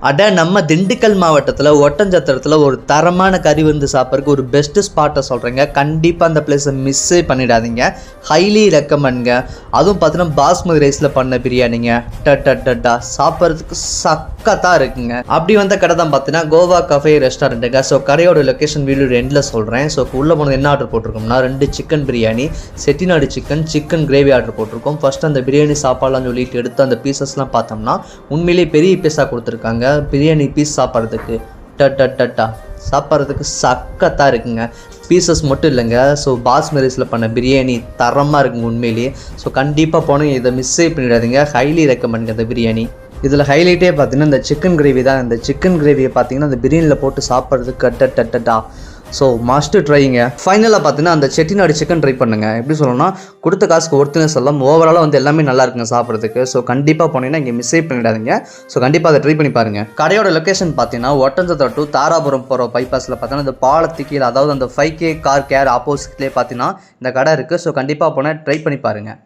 அட நம்ம திண்டுக்கல் மாவட்டத்தில் ஒட்டஞ்சத்திரத்தில் ஒரு தரமான கறி விருந்து சாப்பிட்றதுக்கு ஒரு பெஸ்ட்டு ஸ்பாட்டை சொல்கிறேங்க. கண்டிப்பாக அந்த பிளேஸை மிஸ்ஸே பண்ணிடாதீங்க. ஹைலி ரெக்கமெண்ட்ங்க. அதுவும் பார்த்தீங்கன்னா பாஸ்மதி ரைஸில் பண்ண பிரியாணிங்க. டட்டா சாப்பிட்றதுக்கு சக்கத்தாக இருக்குங்க. அப்படி வந்த கடை தான் பார்த்தீங்கன்னா கோவா கஃபே ரெஸ்டாரண்ட்டுங்க. ஸோ கடையோட லொக்கேஷன் வீடியோ எண்டில் சொல்கிறேன். ஸோ உள்ளே போனது என்ன ஆர்டர் போட்டிருக்கோம்னா 2 chicken biryani, Chettinad chicken gravy order போட்டிருக்கோம். ஃபஸ்ட்டு அந்த பிரியாணி சாப்பாடுலாம் சொல்லிட்டு எடுத்து அந்த பீசஸ்லாம் பார்த்தோம்னா உண்மையிலேயே பெரிய பீஸாக கொடுத்துருக்காங்க. பிரியாணி பீஸ் சாப்பிட்றதுக்கு சாப்பிட்றதுக்கு சக்கத்தாக இருக்குங்க. பீசஸ் மட்டும் இல்லைங்க. ஸோ பாஸ்மதி ரைஸில் பண்ண பிரியாணி தரமாக இருக்குங்க உண்மையிலேயே. ஸோ கண்டிப்பாக போனீங்க, இதை மிஸ்ஸே பண்ணிடாதீங்க. ஹைலி ரெக்கமெண்ட் இந்த பிரியாணி. இதில் ஹைலைட்டே பார்த்தீங்கன்னா இந்த சிக்கன் கிரேவி தான். இந்த சிக்கன் கிரேவியை பார்த்தீங்கன்னா அந்த பிரியாணியில் போட்டு சாப்பிட்றதுக்கு ஸோ மஸ்ட்டு ட்ரைங்க. ஃபைனலாக பார்த்தீங்கன்னா அந்த செட்டிநாடு சிக்கன் ட்ரை பண்ணுங்க. எப்படி சொல்லணும்னா கொடுத்த காசுக்கு ஒர்த்துனஸ் எல்லாம் ஓவராலாக வந்து எல்லாமே நல்லா இருக்குங்க சாப்பிட்றதுக்கு. ஸோ கண்டிப்பாக போனீங்கன்னா இங்கே மிஸ்ஸே பண்ணிடாதீங்க. ஸோ கண்டிப்பாக அதை ட்ரை பண்ணி பாருங்கள். கடையோட லொக்கேஷன் பார்த்தீங்கன்னா ஒட்டஞ்சத்திரம் டு தாராபுரம் போகிற பைபாஸில் பார்த்தீங்கன்னா இந்த பாலத்துக்கு கீழே, அதாவது அந்த 5K கார் கேர் ஆப்போசிட்லேயே பார்த்தீங்கன்னா இந்த கடை இருக்குது. ஸோ கண்டிப்பாக போனால் ட்ரை பண்ணி பாருங்கள்.